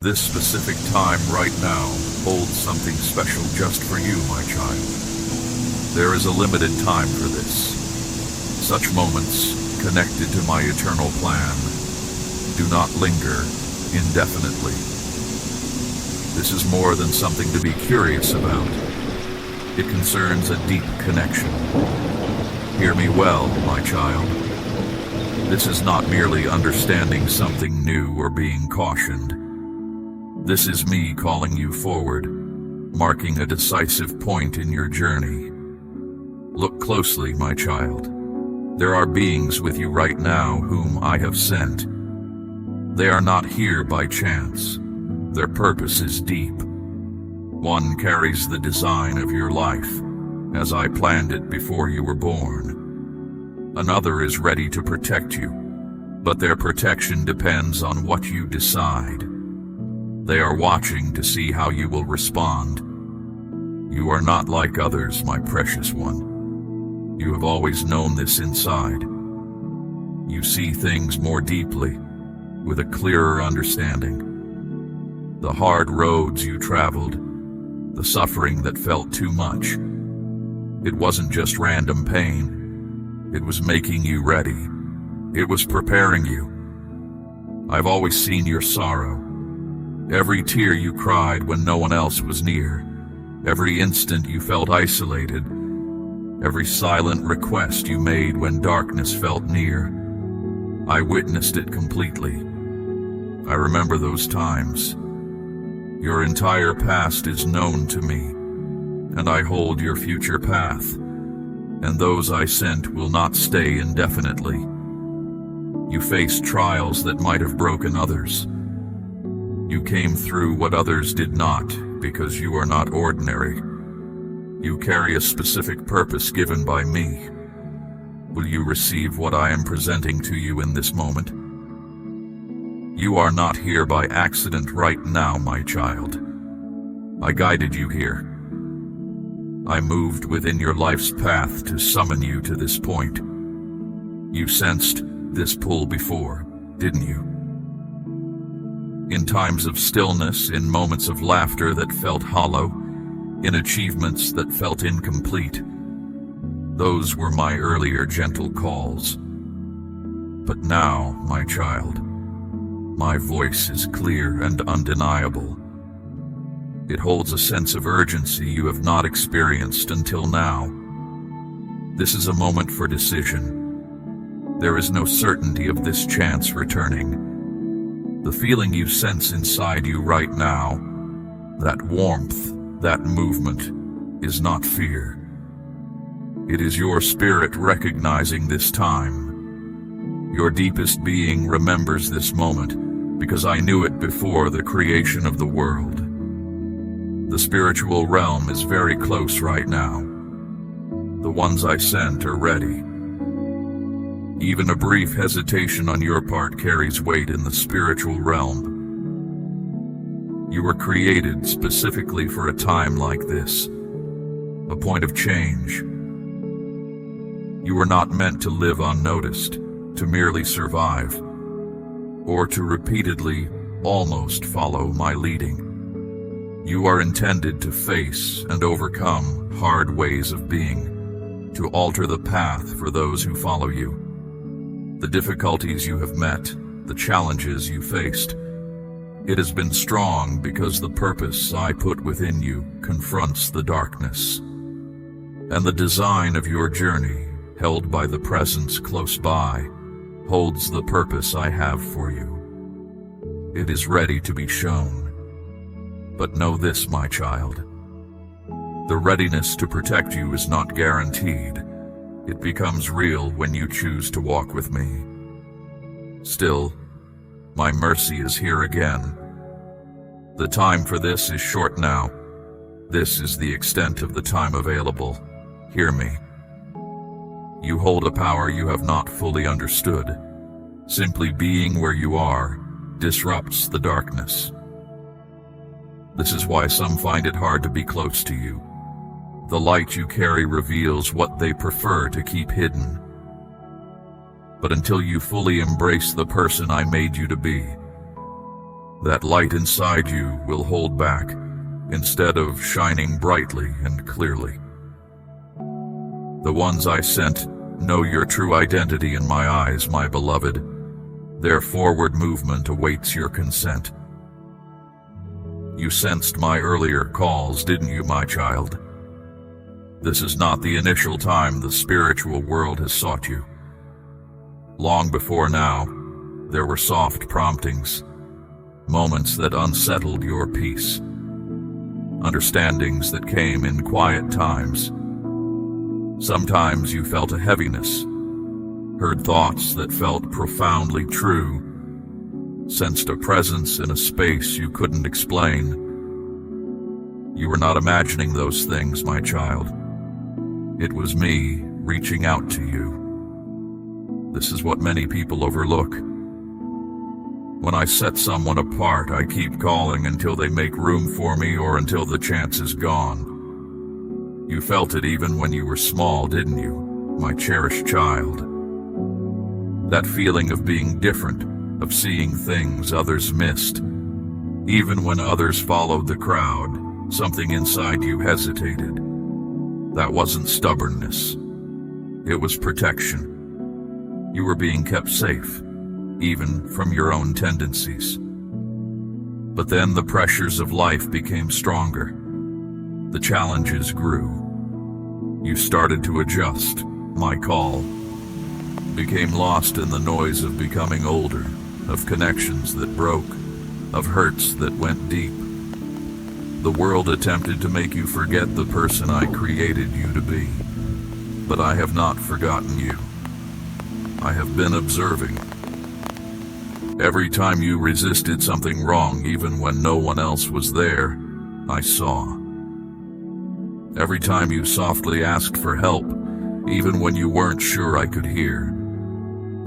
This specific time right now holds something special just for you, my child. There is a limited time for this. Such moments, connected to my eternal plan, do not linger indefinitely. This is more than something to be curious about. It concerns a deep connection. Hear me well, my child. This is not merely understanding something new or being cautioned. This is me calling you forward, marking a decisive point in your journey. Look closely, my child. There are beings with you right now whom I have sent. They are not here by chance. Their purpose is deep. One carries the design of your life, as I planned it before you were born. Another is ready to protect you, but their protection depends on what you decide. They are watching to see how you will respond. You are not like others, my precious one. You have always known this inside. You see things more deeply, with a clearer understanding. The hard roads you traveled, the suffering that felt too much. It wasn't just random pain. It was making you ready. It was preparing you. I've always seen your sorrow. Every tear you cried when no one else was near. Every instant you felt isolated. Every silent request you made when darkness felt near. I witnessed it completely. I remember those times. Your entire past is known to me, and I hold your future path. And those I sent will not stay indefinitely. You faced trials that might have broken others. You came through what others did not, because you are not ordinary. You carry a specific purpose given by me. Will you receive what I am presenting to you in this moment? You are not here by accident right now, my child. I guided you here. I moved within your life's path to summon you to this point. You sensed this pull before, didn't you? In times of stillness, in moments of laughter that felt hollow, in achievements that felt incomplete. Those were my earlier gentle calls. But now, my child, my voice is clear and undeniable. It holds a sense of urgency you have not experienced until now. This is a moment for decision. There is no certainty of this chance returning. The feeling you sense inside you right now, that warmth, that movement, is not fear. It is your spirit recognizing this time. Your deepest being remembers this moment because I knew it before the creation of the world. The spiritual realm is very close right now. The ones I sent are ready. Even a brief hesitation on your part carries weight in the spiritual realm. You were created specifically for a time like this, a point of change. You were not meant to live unnoticed, to merely survive, or to repeatedly almost follow my leading. You are intended to face and overcome hard ways of being, to alter the path for those who follow you. The difficulties you have met, the challenges you faced. It has been strong because the purpose I put within you confronts the darkness. And the design of your journey, held by the presence close by, holds the purpose I have for you. It is ready to be shown. But know this, my child. The readiness to protect you is not guaranteed. It becomes real when you choose to walk with me. Still, my mercy is here again. The time for this is short now. This is the extent of the time available. Hear me. You hold a power you have not fully understood. Simply being where you are disrupts the darkness. This is why some find it hard to be close to you. The light you carry reveals what they prefer to keep hidden. But until you fully embrace the person I made you to be, That light inside you will hold back instead of shining brightly and clearly. The ones I sent know your true identity in my eyes, my beloved. Their forward movement awaits your consent. You sensed my earlier calls, didn't you, my child? This is not the initial time the spiritual world has sought you. Long before now, there were soft promptings, moments that unsettled your peace, understandings that came in quiet times. Sometimes you felt a heaviness, heard thoughts that felt profoundly true, sensed a presence in a space you couldn't explain. You were not imagining those things, my child. It was me reaching out to you. This is what many people overlook. When I set someone apart, I keep calling until they make room for me or until the chance is gone. You felt it even when you were small, didn't you, my cherished child? That feeling of being different, of seeing things others missed. Even when others followed the crowd, something inside you hesitated. That wasn't stubbornness. It was protection. You were being kept safe, even from your own tendencies. But then the pressures of life became stronger. The challenges grew. You started to adjust. My call became lost in the noise of becoming older, of connections that broke, of hurts that went deep. The world attempted to make you forget the person I created you to be. But I have not forgotten you. I have been observing. Every time you resisted something wrong, even when no one else was there, I saw. Every time you softly asked for help, even when you weren't sure I could hear,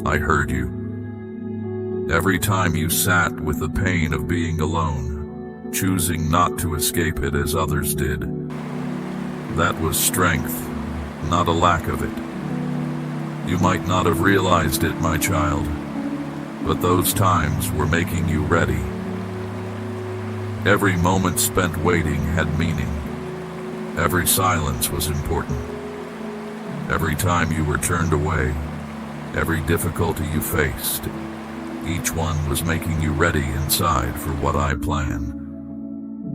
I heard you. Every time you sat with the pain of being alone, choosing not to escape it as others did, that was strength, not a lack of it. You might not have realized it, my child, but those times were making you ready. Every moment spent waiting had meaning. Every silence was important. Every time you were turned away, every difficulty you faced, each one was making you ready inside for what I plan.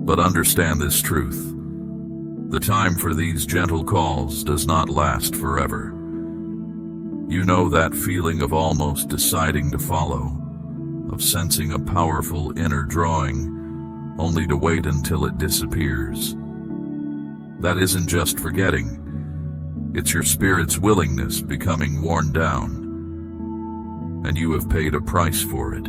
But understand this truth. The time for these gentle calls does not last forever. You know that feeling of almost deciding to follow, of sensing a powerful inner drawing, only to wait until it disappears. That isn't just forgetting. It's your spirit's willingness becoming worn down, and you have paid a price for it.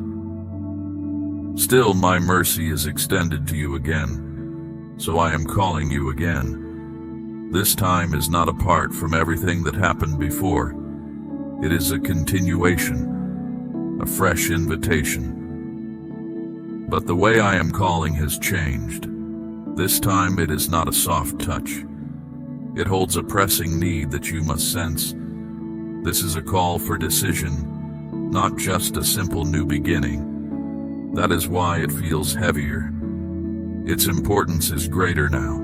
Still, my mercy is extended to you again, so I am calling you again. This time is not apart from everything that happened before. It is a continuation, a fresh invitation. But the way I am calling has changed. This time it is not a soft touch. It holds a pressing need that you must sense. This is a call for decision, not just a simple new beginning. That is why it feels heavier. Its importance is greater now.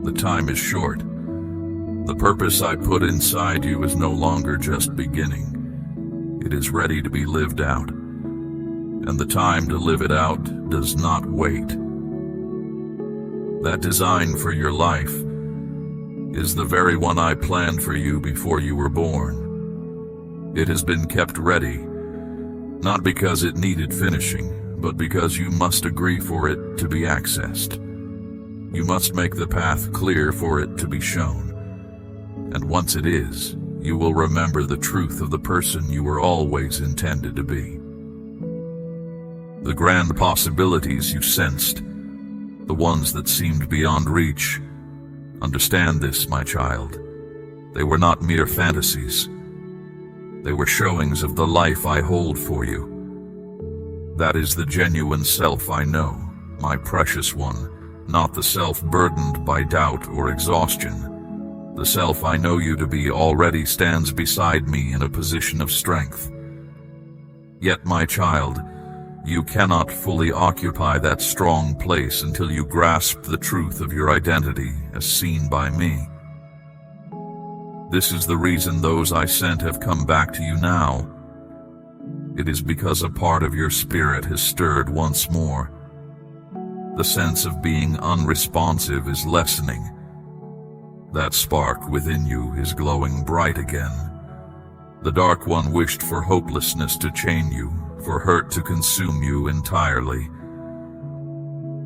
The time is short. The purpose I put inside you is no longer just beginning. It is ready to be lived out. And the time to live it out does not wait. That design for your life is the very one I planned for you before you were born. It has been kept ready, not because it needed finishing, but because you must agree for it to be accessed. You must make the path clear for it to be shown. And once it is, you will remember the truth of the person you were always intended to be. The grand possibilities you sensed, the ones that seemed beyond reach. Understand this, my child. They were not mere fantasies. They were showings of the life I hold for you. That is the genuine self I know, my precious one, not the self burdened by doubt or exhaustion. The self I know you to be already stands beside me in a position of strength. Yet, my child, You cannot fully occupy that strong place until you grasp the truth of your identity as seen by me. This is the reason those I sent have come back to you now. It is because a part of your spirit has stirred once more. The sense of being unresponsive is lessening. That spark within you is glowing bright again. The Dark One wished for hopelessness to chain you, for hurt to consume you entirely.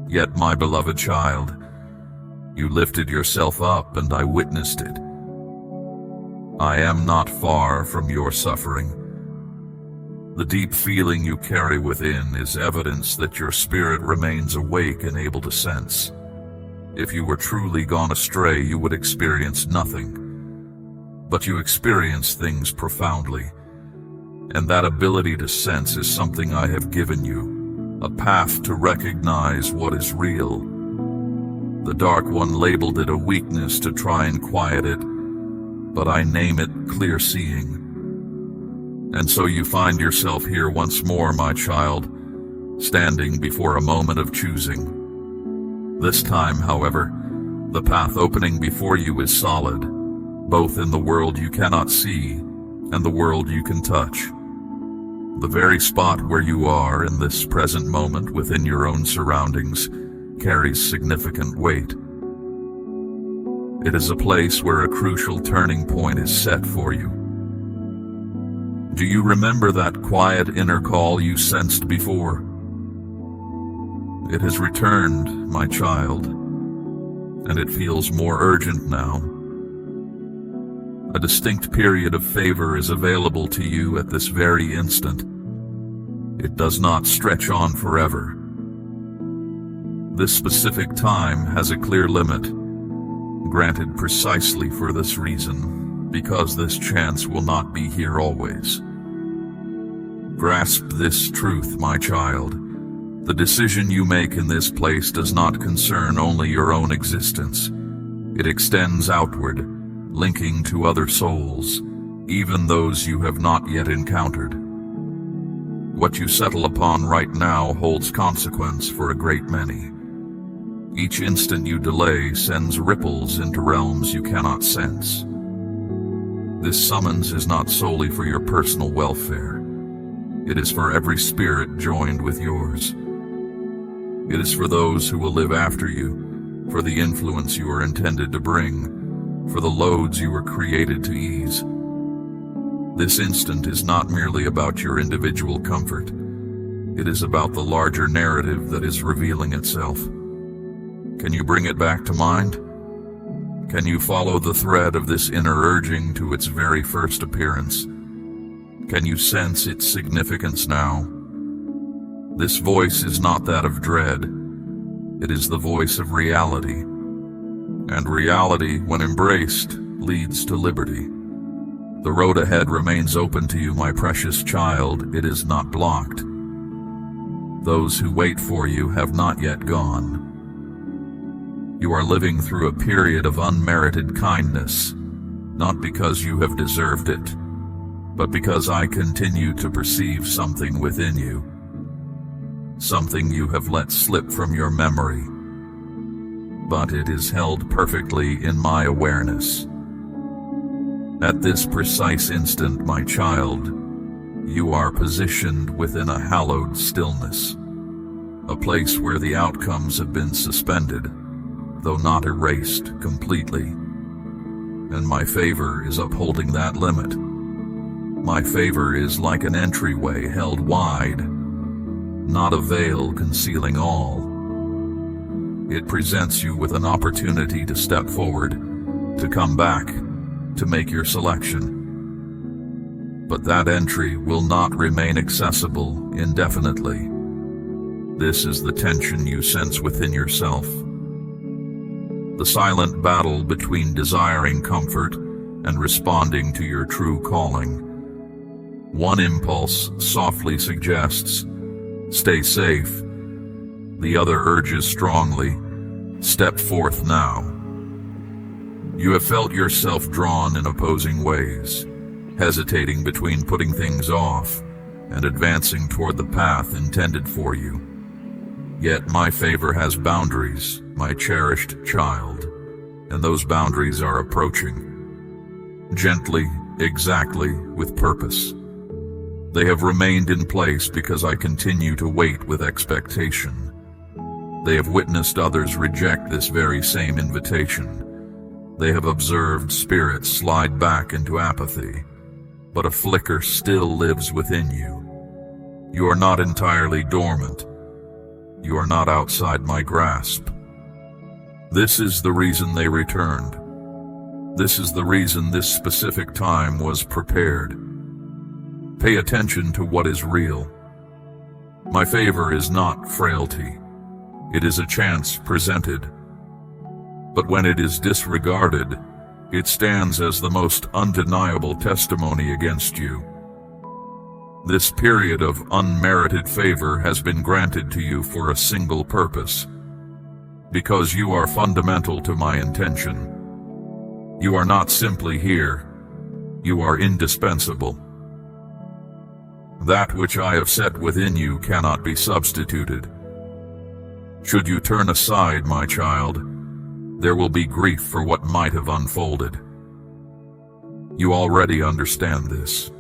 Yet, my beloved child, you lifted yourself up and I witnessed it. I am not far from your suffering. The deep feeling you carry within is evidence that your spirit remains awake and able to sense. If you were truly gone astray, you would experience nothing. But you experience things profoundly. And that ability to sense is something I have given you, a path to recognize what is real. The Dark One labeled it a weakness to try and quiet it, but I name it clear seeing. And so you find yourself here once more, my child, standing before a moment of choosing. This time, however, the path opening before you is solid, both in the world you cannot see and the world you can touch. The very spot where you are in this present moment within your own surroundings carries significant weight. It is a place where a crucial turning point is set for you. Do you remember that quiet inner call you sensed before? It has returned, my child, and it feels more urgent now. A distinct period of favor is available to you at this very instant. It does not stretch on forever. This specific time has a clear limit, granted precisely for this reason, because this chance will not be here always. Grasp this truth, my child. The decision you make in this place does not concern only your own existence. It extends outward, linking to other souls, even those you have not yet encountered. What you settle upon right now holds consequence for a great many. Each instant you delay sends ripples into realms you cannot sense. This summons is not solely for your personal welfare. It is for every spirit joined with yours. It is for those who will live after you, for the influence you are intended to bring, for the loads you were created to ease. This instant is not merely about your individual comfort. It is about the larger narrative that is revealing itself. Can you bring it back to mind? Can you follow the thread of this inner urging to its very first appearance? Can you sense its significance now? This voice is not that of dread. It is the voice of reality. And reality, when embraced, leads to liberty. The road ahead remains open to you, my precious child. It is not blocked. Those who wait for you have not yet gone. You are living through a period of unmerited kindness, not because you have deserved it, but because I continue to perceive something within you, something you have let slip from your memory, but it is held perfectly in my awareness. At this precise instant, my child, you are positioned within a hallowed stillness, a place where the outcomes have been suspended, though not erased completely. And my favor is upholding that limit. My favor is like an entryway held wide, not a veil concealing all. It presents you with an opportunity to step forward, to come back, to make your selection. But that entry will not remain accessible indefinitely. This is the tension you sense within yourself. The silent battle between desiring comfort and responding to your true calling. One impulse softly suggests, stay safe. The other urges strongly, step forth now. You have felt yourself drawn in opposing ways, hesitating between putting things off and advancing toward the path intended for you. Yet my favor has boundaries, my cherished child, and those boundaries are approaching. Gently, exactly, with purpose. They have remained in place because I continue to wait with expectation. They have witnessed others reject this very same invitation. They have observed spirits slide back into apathy, but a flicker still lives within you. You are not entirely dormant. You are not outside my grasp. This is the reason they returned. This is the reason this specific time was prepared. Pay attention to what is real. My favor is not frailty. It is a chance presented. But when it is disregarded, it stands as the most undeniable testimony against you. This period of unmerited favor has been granted to you for a single purpose. Because you are fundamental to my intention. You are not simply here. You are indispensable. That which I have set within you cannot be substituted. Should you turn aside, my child, there will be grief for what might have unfolded. You already understand this.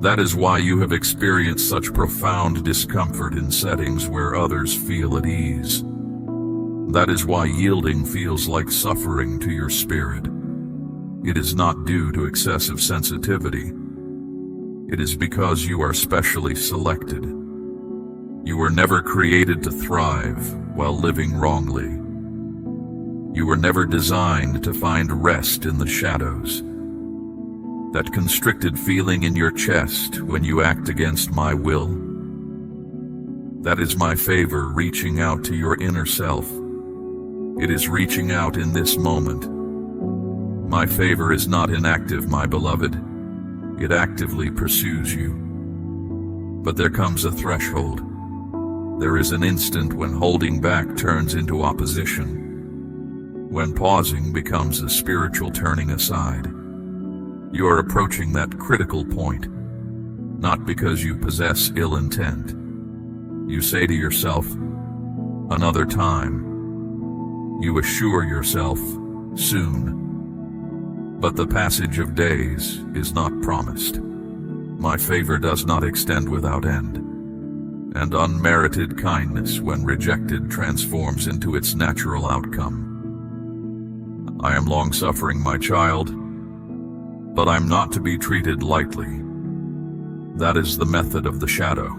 That is why you have experienced such profound discomfort in settings where others feel at ease. That is why yielding feels like suffering to your spirit. It is not due to excessive sensitivity. It is because you are specially selected. You were never created to thrive while living wrongly. You were never designed to find rest in the shadows. That constricted feeling in your chest when you act against my will. That is my favor reaching out to your inner self. It is reaching out in this moment. My favor is not inactive, my beloved. It actively pursues you. But there comes a threshold. There is an instant when holding back turns into opposition. When pausing becomes a spiritual turning aside. You are approaching that critical point, not because you possess ill intent. You say to yourself, another time. You assure yourself, soon. But the passage of days is not promised. My favor does not extend without end. And unmerited kindness, when rejected, transforms into its natural outcome. I am long-suffering, my child, but I'm not to be treated lightly. That is the method of the shadow.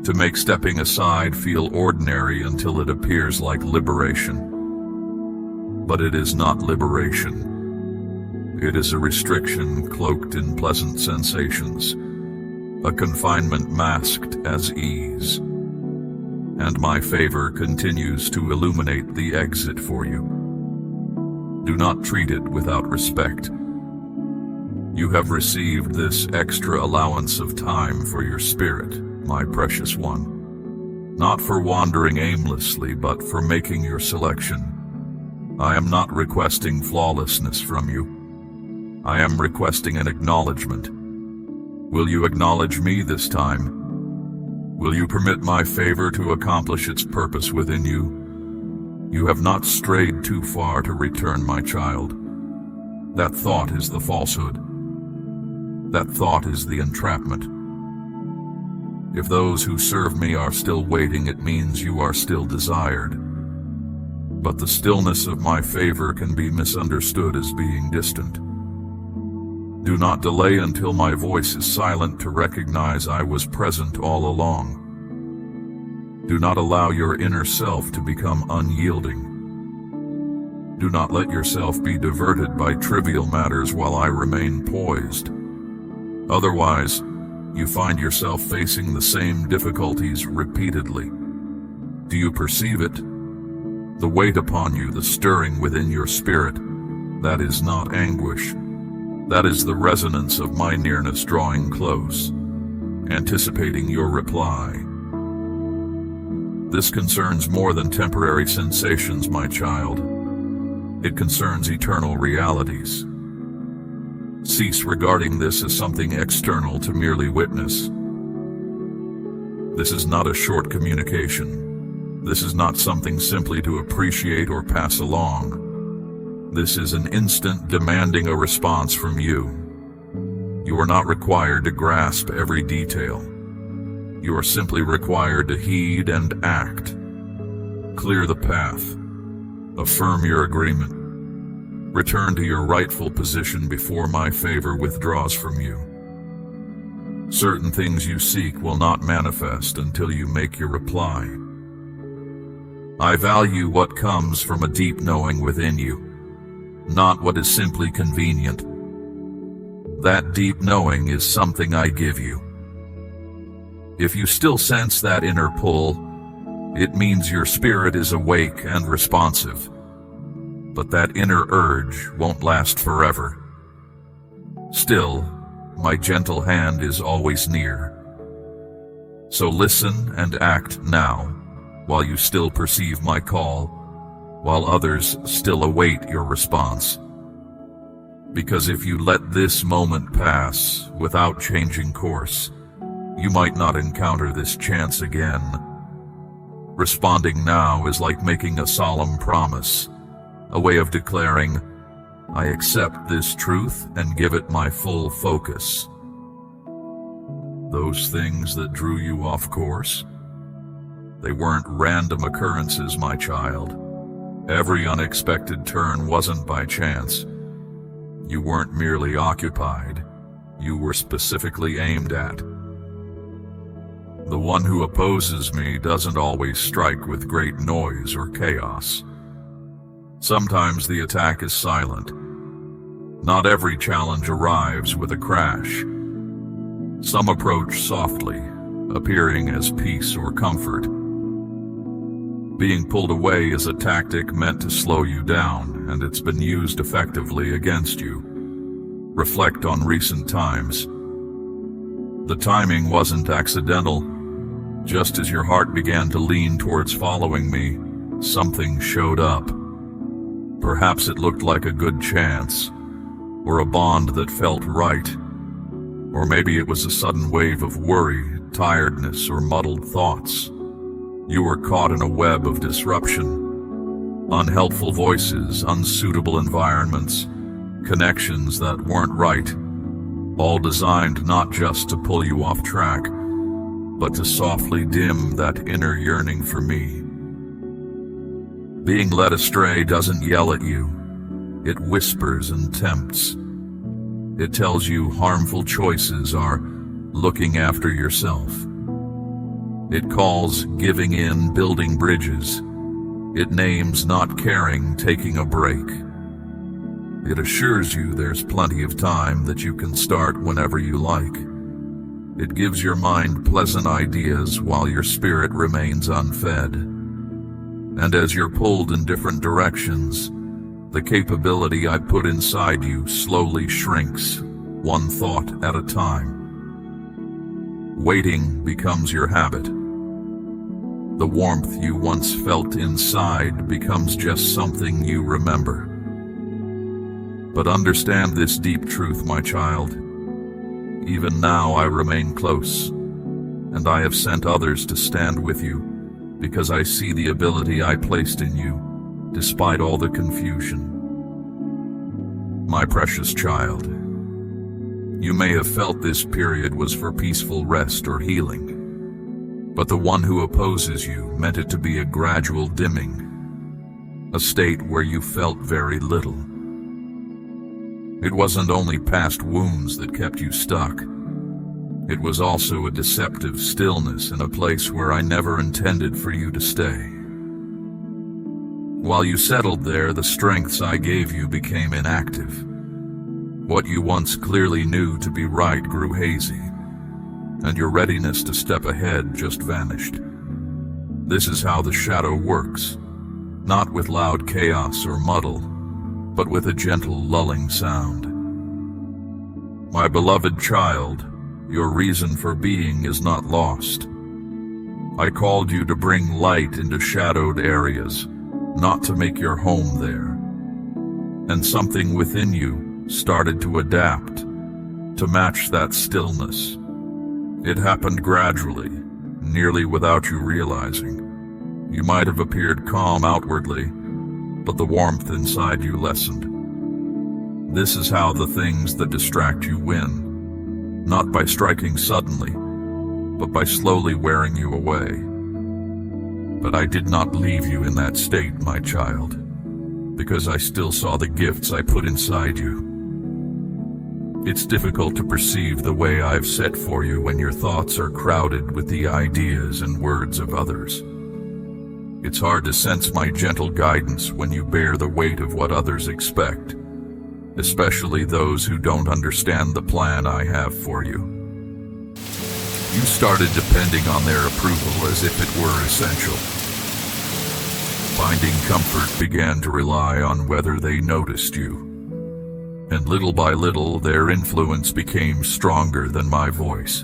To make stepping aside feel ordinary until it appears like liberation. But it is not liberation. It is a restriction cloaked in pleasant sensations, a confinement masked as ease. And my favor continues to illuminate the exit for you. Do not treat it without respect. You have received this extra allowance of time for your spirit, my precious one. Not for wandering aimlessly, but for making your selection. I am not requesting flawlessness from you. I am requesting an acknowledgement. Will you acknowledge me this time? Will you permit my favor to accomplish its purpose within you? You have not strayed too far to return, my child. That thought is the falsehood. That thought is the entrapment. If those who serve me are still waiting, it means you are still desired. But the stillness of my favor can be misunderstood as being distant. Do not delay until my voice is silent to recognize I was present all along. Do not allow your inner self to become unyielding. Do not let yourself be diverted by trivial matters while I remain poised. Otherwise, you find yourself facing the same difficulties repeatedly. Do you perceive it? The weight upon you, the stirring within your spirit, that is not anguish. That is the resonance of my nearness drawing close, anticipating your reply. This concerns more than temporary sensations, my child. It concerns eternal realities. Cease regarding this as something external to merely witness. This is not a short communication. This is not something simply to appreciate or pass along. This is an instant demanding a response from you. You are not required to grasp every detail. You are simply required to heed and act. Clear the path. Affirm your agreement. Return to your rightful position before my favor withdraws from you. Certain things you seek will not manifest until you make your reply. I value what comes from a deep knowing within you, not what is simply convenient. That deep knowing is something I give you. If you still sense that inner pull, it means your spirit is awake and responsive. But that inner urge won't last forever. Still, my gentle hand is always near. So listen and act now, while you still perceive my call, while others still await your response. Because if you let this moment pass without changing course, you might not encounter this chance again. Responding now is like making a solemn promise, a way of declaring, I accept this truth and give it my full focus. Those things that drew you off course, they weren't random occurrences, my child. Every unexpected turn wasn't by chance. You weren't merely occupied, you were specifically aimed at. The one who opposes me doesn't always strike with great noise or chaos. Sometimes the attack is silent. Not every challenge arrives with a crash. Some approach softly, appearing as peace or comfort. Being pulled away is a tactic meant to slow you down, and it's been used effectively against you. Reflect on recent times. The timing wasn't accidental. Just as your heart began to lean towards following me, something showed up. Perhaps it looked like a good chance, or a bond that felt right. Or maybe it was a sudden wave of worry, tiredness, or muddled thoughts. You were caught in a web of disruption. Unhelpful voices, unsuitable environments, connections that weren't right, all designed not just to pull you off track, but to softly dim that inner yearning for me. Being led astray doesn't yell at you. It whispers and tempts. It tells you harmful choices are looking after yourself. It calls giving in building bridges. It names not caring taking a break. It assures you there's plenty of time, that you can start whenever you like. It gives your mind pleasant ideas while your spirit remains unfed. And as you're pulled in different directions, the capability I put inside you slowly shrinks, one thought at a time. Waiting becomes your habit. The warmth you once felt inside becomes just something you remember. But understand this deep truth, my child. Even now I remain close, and I have sent others to stand with you, because I see the ability I placed in you, despite all the confusion. My precious child, you may have felt this period was for peaceful rest or healing, but the one who opposes you meant it to be a gradual dimming, a state where you felt very little. It wasn't only past wounds that kept you stuck. It was also a deceptive stillness in a place where I never intended for you to stay. While you settled there, the strengths I gave you became inactive. What you once clearly knew to be right grew hazy, and your readiness to step ahead just vanished. This is how the shadow works, not with loud chaos or muddle, but with a gentle lulling sound. My beloved child, your reason for being is not lost. I called you to bring light into shadowed areas, not to make your home there. And something within you, started to adapt, to match that stillness. It happened gradually, nearly without you realizing. You might have appeared calm outwardly, but the warmth inside you lessened. This is how the things that distract you win, not by striking suddenly, but by slowly wearing you away. But I did not leave you in that state, my child, because I still saw the gifts I put inside you. It's difficult to perceive the way I've set for you when your thoughts are crowded with the ideas and words of others. It's hard to sense my gentle guidance when you bear the weight of what others expect, especially those who don't understand the plan I have for you. You started depending on their approval as if it were essential. Finding comfort began to rely on whether they noticed you. And little by little, their influence became stronger than my voice,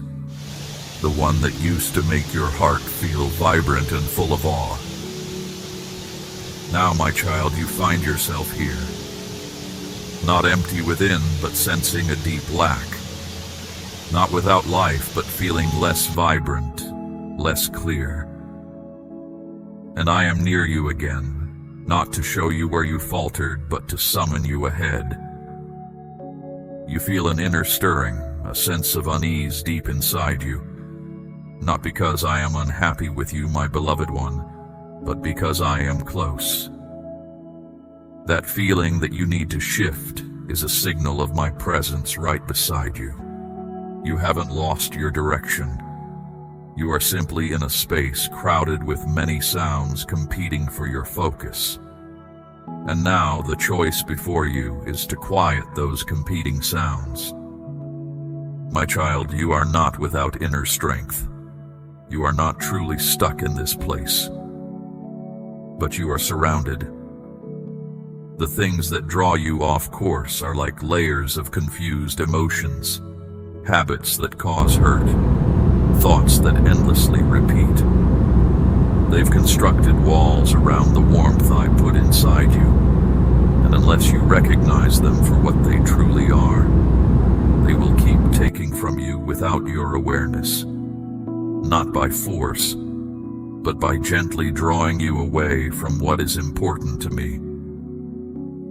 the one that used to make your heart feel vibrant and full of awe. Now, my child, you find yourself here, not empty within, but sensing a deep lack. Not without life, but feeling less vibrant, less clear. And I am near you again, not to show you where you faltered, but to summon you ahead. You feel an inner stirring, a sense of unease deep inside you, not because I am unhappy with you, my beloved one, but because I am close. That feeling that you need to shift is a signal of my presence right beside you. You haven't lost your direction. You are simply in a space crowded with many sounds competing for your focus. And now the choice before you is to quiet those competing sounds. My child, you are not without inner strength. You are not truly stuck in this place, but you are surrounded. The things that draw you off course are like layers of confused emotions, habits that cause hurt, thoughts that endlessly repeat. They've constructed walls around the warmth I put inside you, and unless you recognize them for what they truly are, they will keep taking from you without your awareness, not by force, but by gently drawing you away from what is important to me.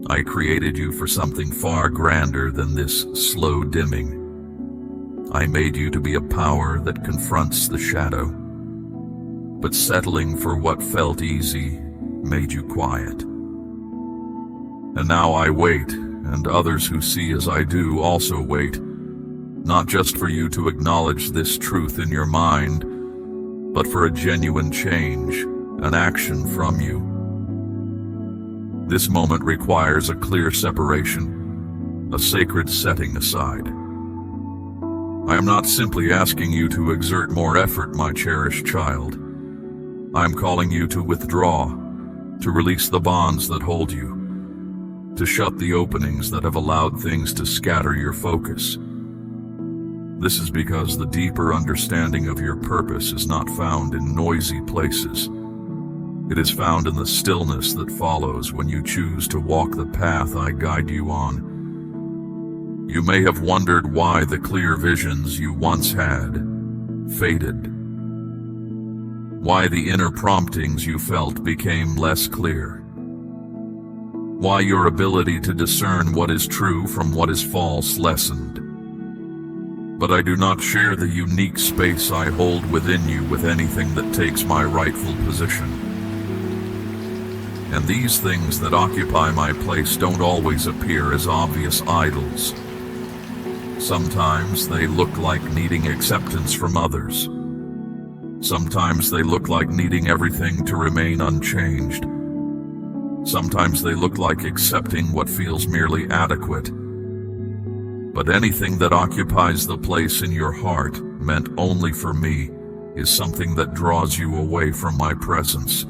I created you for something far grander than this slow dimming. I made you to be a power that confronts the shadow, but settling for what felt easy made you quiet. And now I wait, and others who see as I do also wait, not just for you to acknowledge this truth in your mind, but for a genuine change, an action from you. This moment requires a clear separation, a sacred setting aside. I am not simply asking you to exert more effort, my cherished child. I am calling you to withdraw, to release the bonds that hold you, to shut the openings that have allowed things to scatter your focus. This is because the deeper understanding of your purpose is not found in noisy places. It is found in the stillness that follows when you choose to walk the path I guide you on. You may have wondered why the clear visions you once had faded, why the inner promptings you felt became less clear, why your ability to discern what is true from what is false lessened. But I do not share the unique space I hold within you with anything that takes my rightful position. And these things that occupy my place don't always appear as obvious idols. Sometimes they look like needing acceptance from others. Sometimes they look like needing everything to remain unchanged. Sometimes they look like accepting what feels merely adequate. But anything that occupies the place in your heart, meant only for me, is something that draws you away from my presence.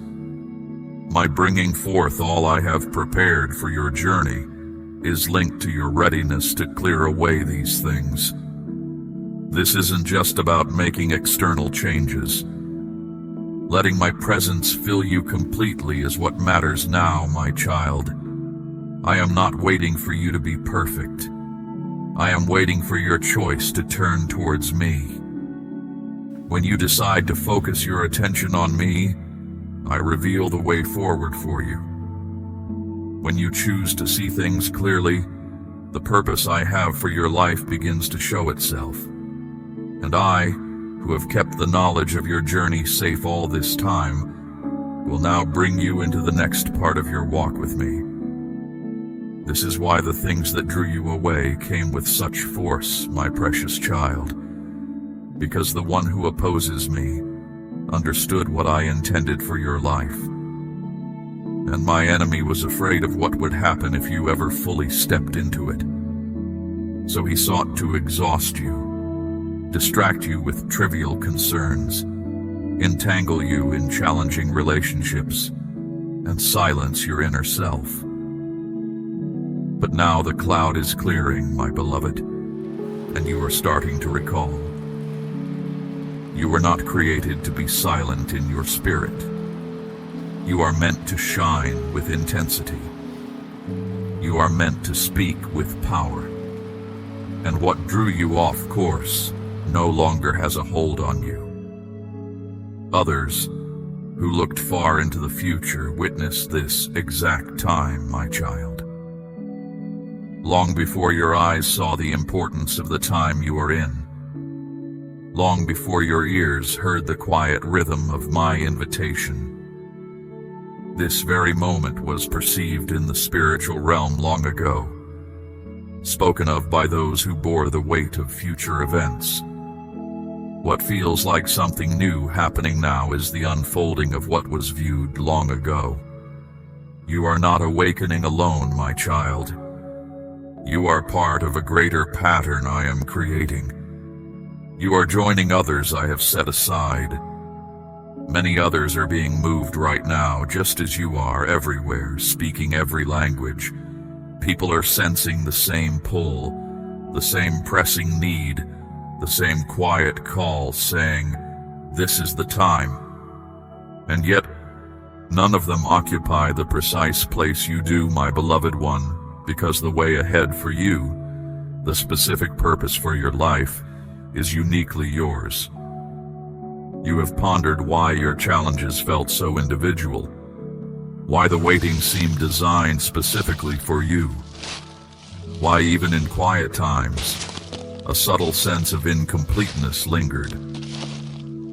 My bringing forth all I have prepared for your journey is linked to your readiness to clear away these things. This isn't just about making external changes. Letting my presence fill you completely is what matters now, my child. I am not waiting for you to be perfect. I am waiting for your choice to turn towards me. When you decide to focus your attention on me, I reveal the way forward for you. When you choose to see things clearly, the purpose I have for your life begins to show itself. And I, who have kept the knowledge of your journey safe all this time, will now bring you into the next part of your walk with me. This is why the things that drew you away came with such force, my precious child, because the one who opposes me understood what I intended for your life. And my enemy was afraid of what would happen if you ever fully stepped into it. So he sought to exhaust you, distract you with trivial concerns, entangle you in challenging relationships, and silence your inner self. But now the cloud is clearing, my beloved, and you are starting to recall. You were not created to be silent in your spirit. You are meant to shine with intensity. You are meant to speak with power. And what drew you off course no longer has a hold on you. Others, who looked far into the future, witnessed this exact time, my child. Long before your eyes saw the importance of the time you are in. Long before your ears heard the quiet rhythm of my invitation. This very moment was perceived in the spiritual realm long ago, spoken of by those who bore the weight of future events. What feels like something new happening now is the unfolding of what was viewed long ago. You are not awakening alone, my child. You are part of a greater pattern I am creating. You are joining others I have set aside. Many others are being moved right now, just as you are, everywhere, speaking every language. People are sensing the same pull, the same pressing need, the same quiet call saying, "This is the time." And yet, none of them occupy the precise place you do, my beloved one. Because the way ahead for you, the specific purpose for your life, is uniquely yours. You have pondered why your challenges felt so individual, why the waiting seemed designed specifically for you, why even in quiet times, a subtle sense of incompleteness lingered.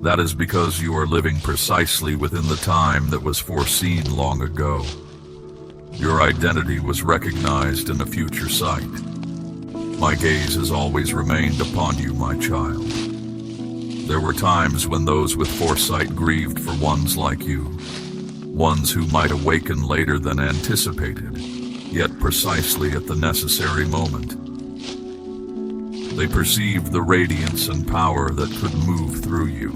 That is because you are living precisely within the time that was foreseen long ago. Your identity was recognized in a future sight. My gaze has always remained upon you, my child. There were times when those with foresight grieved for ones like you, ones who might awaken later than anticipated, yet precisely at the necessary moment. They perceived the radiance and power that could move through you.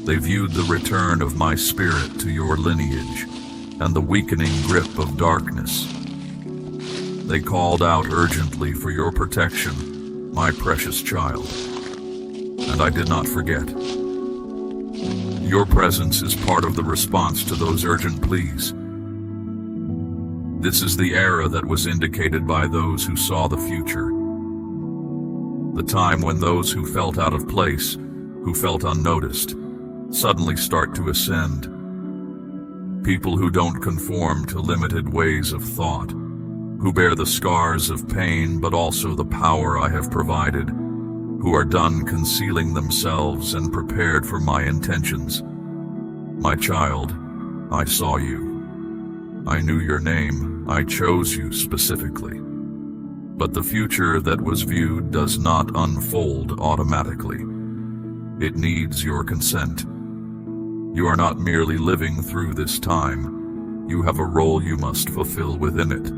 They viewed the return of my spirit to your lineage and the weakening grip of darkness. They called out urgently for your protection, my precious child. And I did not forget. Your presence is part of the response to those urgent pleas. This is the era that was indicated by those who saw the future. The time when those who felt out of place, who felt unnoticed, suddenly start to ascend. People who don't conform to limited ways of thought, who bear the scars of pain but also the power I have provided, who are done concealing themselves and prepared for my intentions. My child, I saw you. I knew your name. I chose you specifically. But the future that was viewed does not unfold automatically. It needs your consent. You are not merely living through this time. You have a role you must fulfill within it.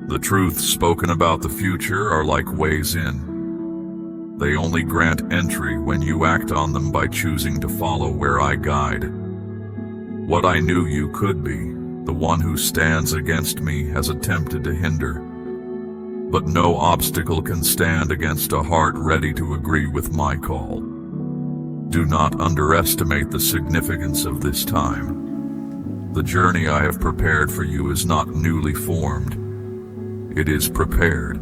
The truths spoken about the future are like ways in. They only grant entry when you act on them by choosing to follow where I guide. What I knew you could be, the one who stands against me has attempted to hinder. But no obstacle can stand against a heart ready to agree with my call. Do not underestimate the significance of this time. The journey I have prepared for you is not newly formed. It is prepared.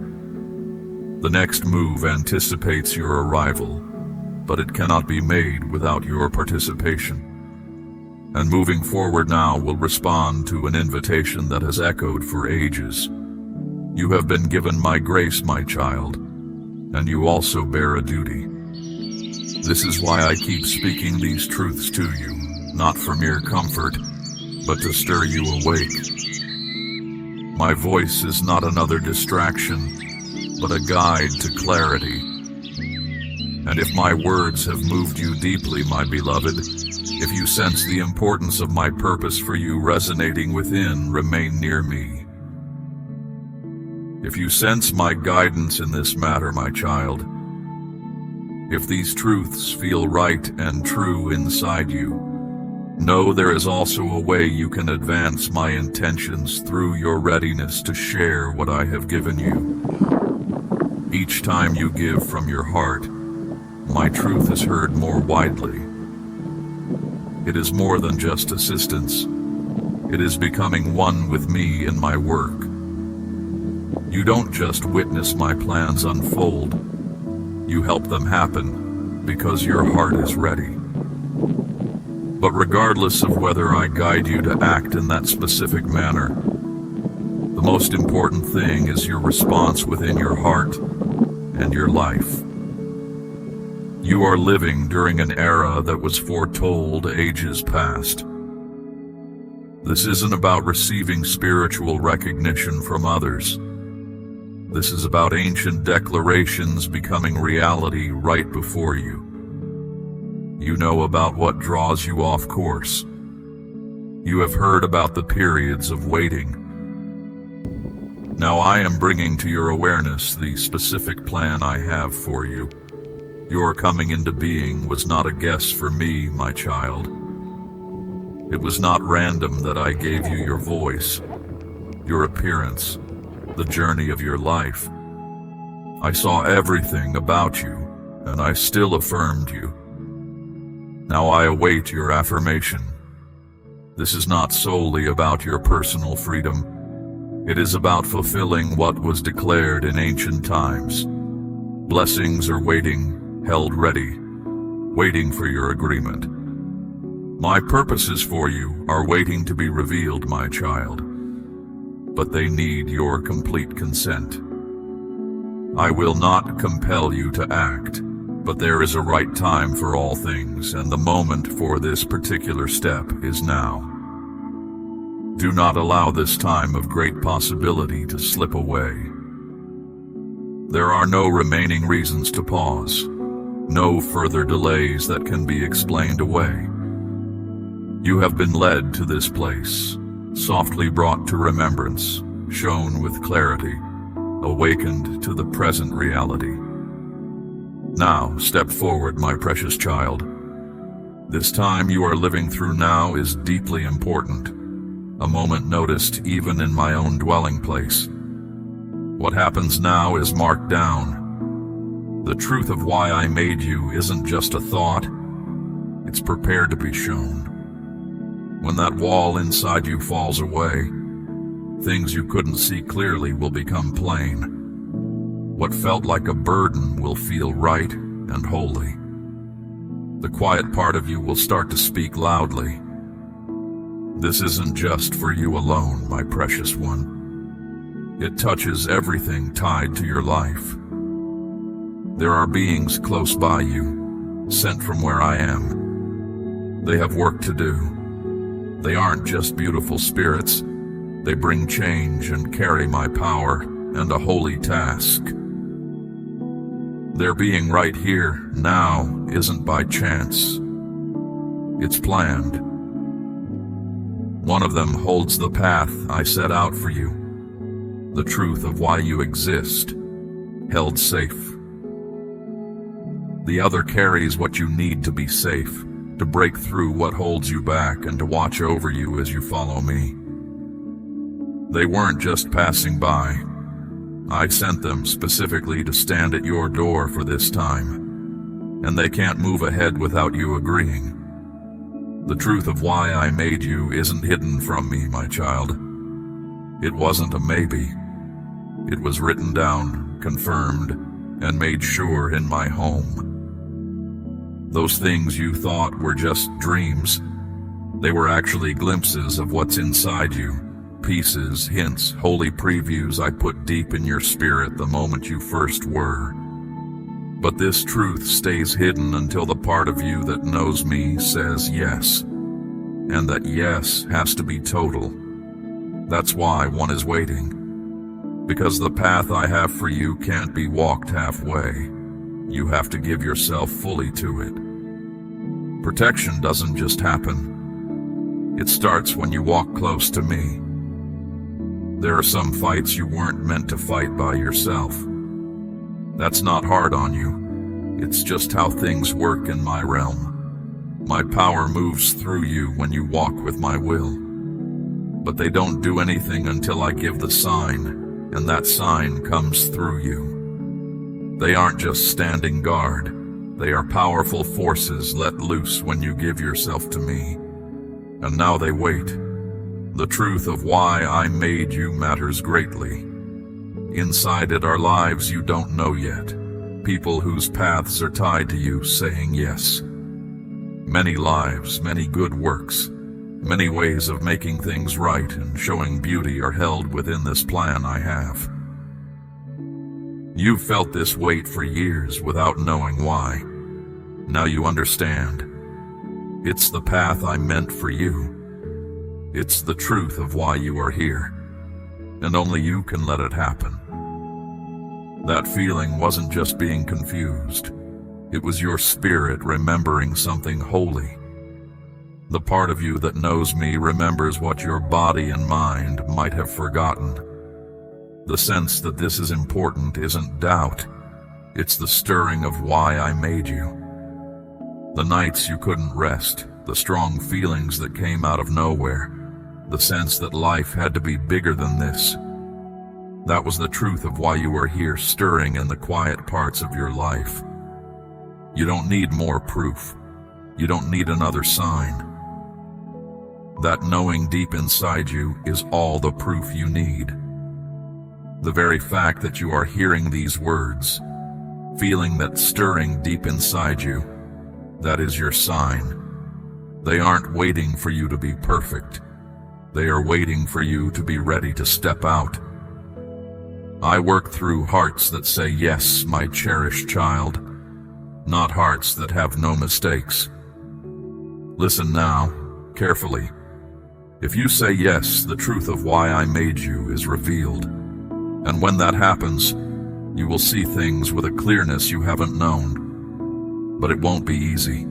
The next move anticipates your arrival, but it cannot be made without your participation. And moving forward now will respond to an invitation that has echoed for ages. You have been given my grace, my child, and you also bear a duty. This is why I keep speaking these truths to you, not for mere comfort, but to stir you awake. My voice is not another distraction, but a guide to clarity. And if my words have moved you deeply, my beloved, if you sense the importance of my purpose for you resonating within, remain near me. If you sense my guidance in this matter, my child, if these truths feel right and true inside you, know there is also a way you can advance my intentions through your readiness to share what I have given you. Each time you give from your heart, my truth is heard more widely. It is more than just assistance. It is becoming one with me in my work. You don't just witness my plans unfold. You help them happen because your heart is ready. But regardless of whether I guide you to act in that specific manner, the most important thing is your response within your heart and your life. You are living during an era that was foretold ages past. This isn't about receiving spiritual recognition from others. This is about ancient declarations becoming reality right before you. You know about what draws you off course. You have heard about the periods of waiting. Now I am bringing to your awareness the specific plan I have for you. Your coming into being was not a guess for me, my child. It was not random that I gave you your voice, your appearance, the journey of your life. I saw everything about you, and I still affirmed you. Now I await your affirmation. This is not solely about your personal freedom. It is about fulfilling what was declared in ancient times. Blessings are waiting, held ready, waiting for your agreement. My purposes for you are waiting to be revealed, my child, but they need your complete consent. I will not compel you to act, but there is a right time for all things, and the moment for this particular step is now. Do not allow this time of great possibility to slip away. There are no remaining reasons to pause. No further delays that can be explained away. You have been led to this place, softly brought to remembrance, shown with clarity, awakened to the present reality. Now, step forward, my precious child. This time you are living through now is deeply important, a moment noticed even in my own dwelling place. What happens now is marked down. The truth of why I made you isn't just a thought, it's prepared to be shown. When that wall inside you falls away, things you couldn't see clearly will become plain. What felt like a burden will feel right and holy. The quiet part of you will start to speak loudly. This isn't just for you alone, my precious one. It touches everything tied to your life. There are beings close by you, sent from where I am. They have work to do. They aren't just beautiful spirits. They bring change and carry my power and a holy task. Their being right here, now, isn't by chance. It's planned. One of them holds the path I set out for you, the truth of why you exist, held safe. The other carries what you need to be safe, to break through what holds you back and to watch over you as you follow me. They weren't just passing by. I sent them specifically to stand at your door for this time, and they can't move ahead without you agreeing. The truth of why I made you isn't hidden from me, my child. It wasn't a maybe. It was written down, confirmed, and made sure in my home. Those things you thought were just dreams, they were actually glimpses of what's inside you. Pieces, hints, holy previews I put deep in your spirit the moment you first were. But this truth stays hidden until the part of you that knows me says yes. And that yes has to be total. That's why one is waiting. Because the path I have for you can't be walked halfway. You have to give yourself fully to it. Protection doesn't just happen. It starts when you walk close to me. There are some fights you weren't meant to fight by yourself. That's not hard on you. It's just how things work in my realm. My power moves through you when you walk with my will. But they don't do anything until I give the sign, and that sign comes through you. They aren't just standing guard. They are powerful forces let loose when you give yourself to me. And now they wait. The truth of why I made you matters greatly. Inside it are lives you don't know yet. People whose paths are tied to you saying yes. Many lives, many good works, many ways of making things right and showing beauty are held within this plan I have. You've felt this weight for years without knowing why. Now you understand. It's the path I meant for you. It's the truth of why you are here, and only you can let it happen. That feeling wasn't just being confused. It was your spirit remembering something holy. The part of you that knows me remembers what your body and mind might have forgotten. The sense that this is important isn't doubt. It's the stirring of why I made you. The nights you couldn't rest, the strong feelings that came out of nowhere, the sense that life had to be bigger than this. That was the truth of why you were here, stirring in the quiet parts of your life. You don't need more proof. You don't need another sign. That knowing deep inside you is all the proof you need. The very fact that you are hearing these words, feeling that stirring deep inside you, that is your sign. They aren't waiting for you to be perfect. They are waiting for you to be ready to step out. I work through hearts that say yes, my cherished child, not hearts that have no mistakes. Listen now, carefully. If you say yes, the truth of why I made you is revealed. And when that happens, you will see things with a clearness you haven't known. But it won't be easy.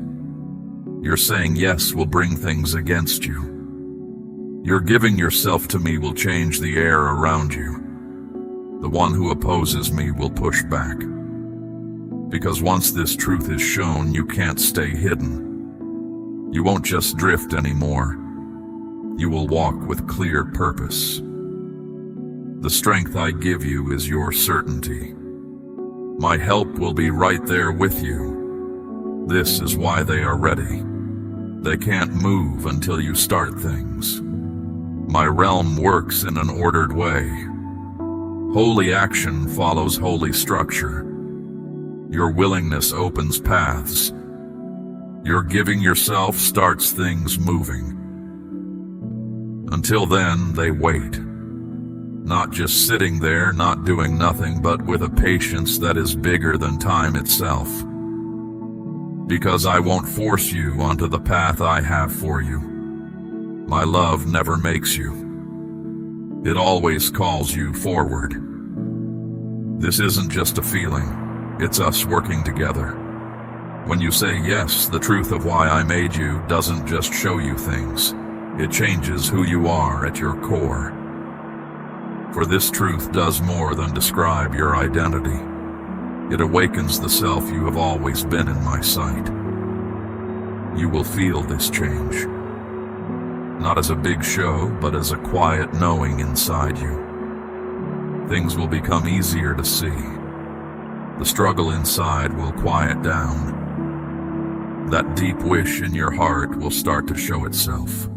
Your saying yes will bring things against you. Your giving yourself to me will change the air around you. The one who opposes me will push back. Because once this truth is shown, you can't stay hidden. You won't just drift anymore. You will walk with clear purpose. The strength I give you is your certainty. My help will be right there with you. This is why they are ready. They can't move until you start things. My realm works in an ordered way. Holy action follows holy structure. Your willingness opens paths. Your giving yourself starts things moving. Until then, they wait. Not just sitting there, not doing nothing, but with a patience that is bigger than time itself. Because I won't force you onto the path I have for you. My love never makes you. It always calls you forward. This isn't just a feeling, it's us working together. When you say yes, the truth of why I made you doesn't just show you things. It changes who you are at your core. For this truth does more than describe your identity. It awakens the self you have always been in my sight. You will feel this change. Not as a big show, but as a quiet knowing inside you. Things will become easier to see. The struggle inside will quiet down. That deep wish in your heart will start to show itself.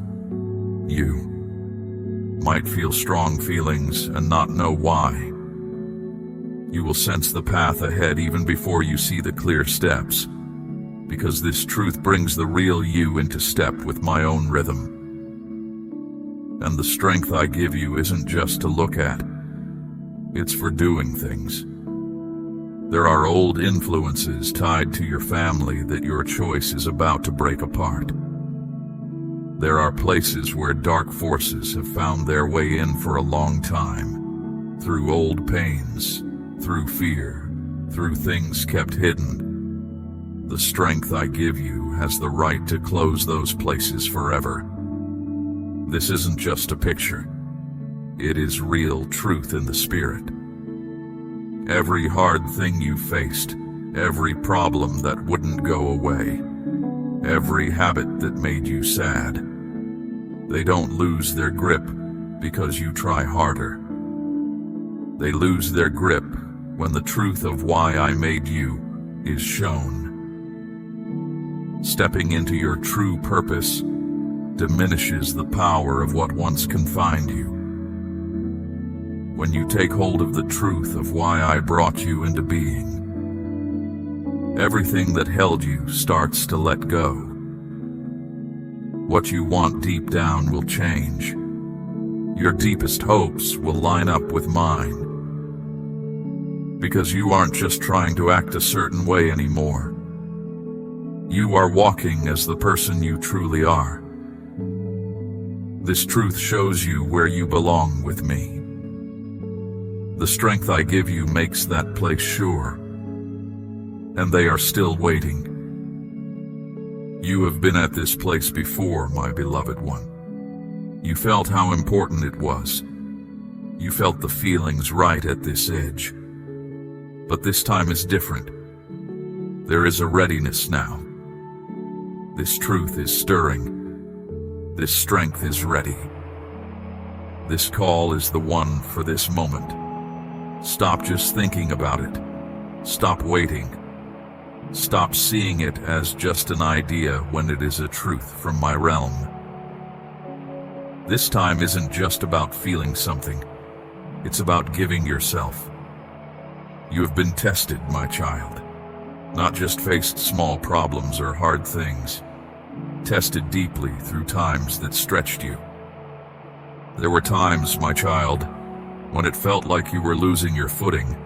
You might feel strong feelings and not know why. You will sense the path ahead even before you see the clear steps, because this truth brings the real you into step with my own rhythm. And the strength I give you isn't just to look at, it's for doing things. There are old influences tied to your family that your choice is about to break apart. There are places where dark forces have found their way in for a long time, through old pains, through fear, through things kept hidden. The strength I give you has the right to close those places forever. This isn't just a picture. It is real truth in the spirit. Every hard thing you faced, every problem that wouldn't go away, every habit that made you sad, they don't lose their grip because you try harder. They lose their grip when the truth of why I made you is shown. Stepping into your true purpose diminishes the power of what once confined you. When you take hold of the truth of why I brought you into being, everything that held you starts to let go. What you want deep down will change. Your deepest hopes will line up with mine. Because you aren't just trying to act a certain way anymore. You are walking as the person you truly are. This truth shows you where you belong with me. The strength I give you makes that place sure, and they are still waiting. You have been at this place before, my beloved one. You felt how important it was. You felt the feelings right at this edge. But this time is different. There is a readiness now. This truth is stirring. This strength is ready. This call is the one for this moment. Stop just thinking about it. Stop waiting. Stop seeing it as just an idea when it is a truth from my realm. This time isn't just about feeling something. It's about giving yourself. You have been tested, my child. Not just faced small problems or hard things. Tested deeply through times that stretched you. There were times, my child, when it felt like you were losing your footing,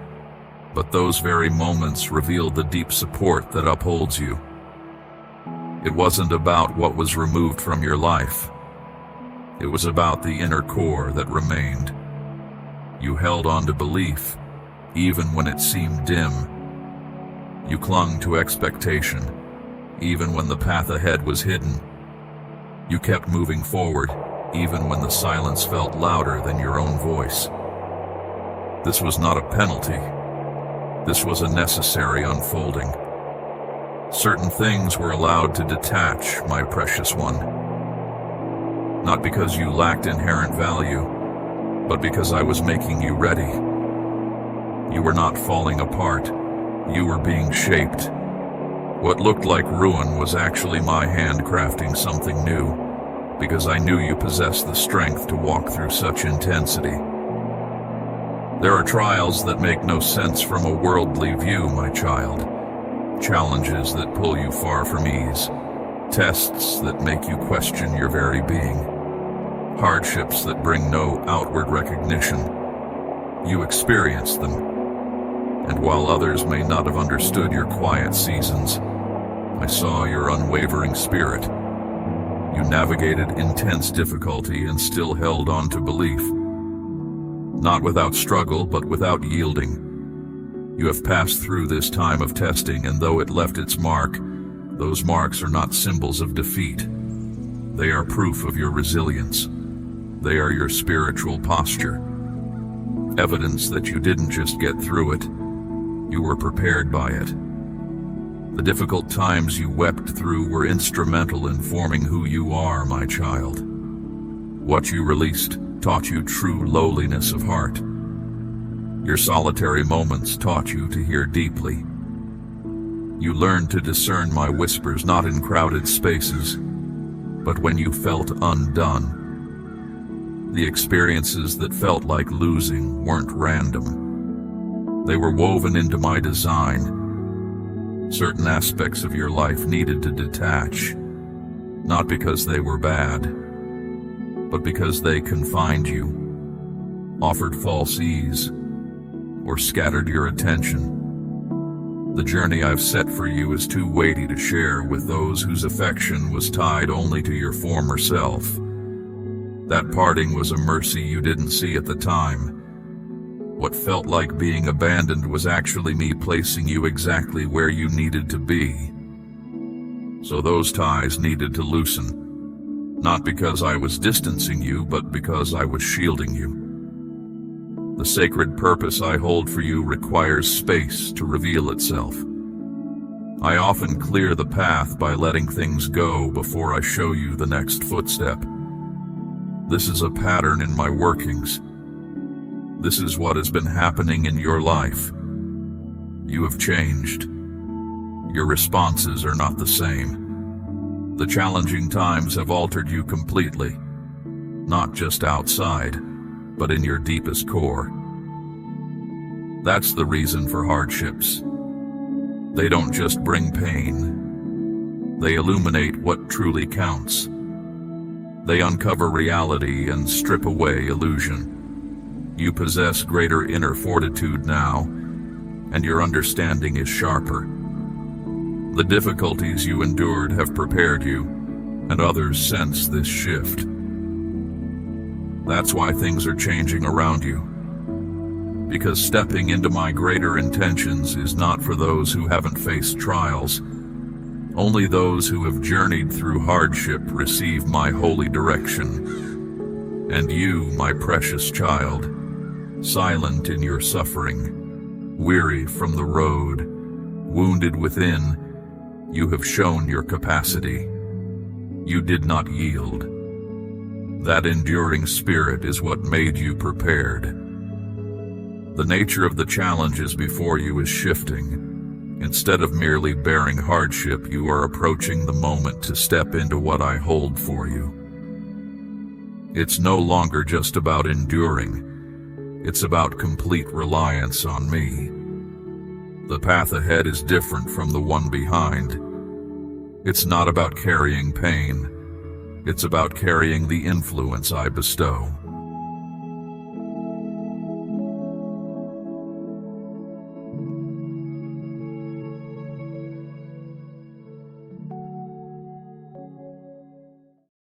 but those very moments revealed the deep support that upholds you. It wasn't about what was removed from your life. It was about the inner core that remained. You held on to belief, even when it seemed dim. You clung to expectation, even when the path ahead was hidden. You kept moving forward, even when the silence felt louder than your own voice. This was not a penalty. This was a necessary unfolding. Certain things were allowed to detach, my precious one. Not because you lacked inherent value, but because I was making you ready. You were not falling apart. You were being shaped. What looked like ruin was actually my hand crafting something new, because I knew you possessed the strength to walk through such intensity. There are trials that make no sense from a worldly view, my child. Challenges that pull you far from ease. Tests that make you question your very being. Hardships that bring no outward recognition. You experience them. And while others may not have understood your quiet seasons, I saw your unwavering spirit. You navigated intense difficulty and still held on to belief. Not without struggle, but without yielding. You have passed through this time of testing, and though it left its mark, those marks are not symbols of defeat. They are proof of your resilience. They are your spiritual posture. Evidence that you didn't just get through it, you were prepared by it. The difficult times you wept through were instrumental in forming who you are, my child. What you released taught you true lowliness of heart. Your solitary moments taught you to hear deeply. You learned to discern my whispers not in crowded spaces, but when you felt undone. The experiences that felt like losing weren't random. They were woven into my design. Certain aspects of your life needed to detach, not because they were bad, but because they confined you, offered false ease, or scattered your attention. The journey I've set for you is too weighty to share with those whose affection was tied only to your former self. That parting was a mercy you didn't see at the time. What felt like being abandoned was actually me placing you exactly where you needed to be. So those ties needed to loosen, not because I was distancing you, but because I was shielding you. The sacred purpose I hold for you requires space to reveal itself. I often clear the path by letting things go before I show you the next footstep. This is a pattern in my workings. This is what has been happening in your life. You have changed. Your responses are not the same. The challenging times have altered you completely, not just outside, but in your deepest core. That's the reason for hardships. They don't just bring pain. They illuminate what truly counts. They uncover reality and strip away illusion. You possess greater inner fortitude now, and your understanding is sharper. The difficulties you endured have prepared you, and others sense this shift. That's why things are changing around you. Because stepping into my greater intentions is not for those who haven't faced trials. Only those who have journeyed through hardship receive my holy direction. And you, my precious child, silent in your suffering, weary from the road, wounded within, you have shown your capacity. You did not yield. That enduring spirit is what made you prepared. The nature of the challenges before you is shifting. Instead of merely bearing hardship, you are approaching the moment to step into what I hold for you. It's no longer just about enduring. It's about complete reliance on me. The path ahead is different from the one behind. It's not about carrying pain. It's about carrying the influence I bestow.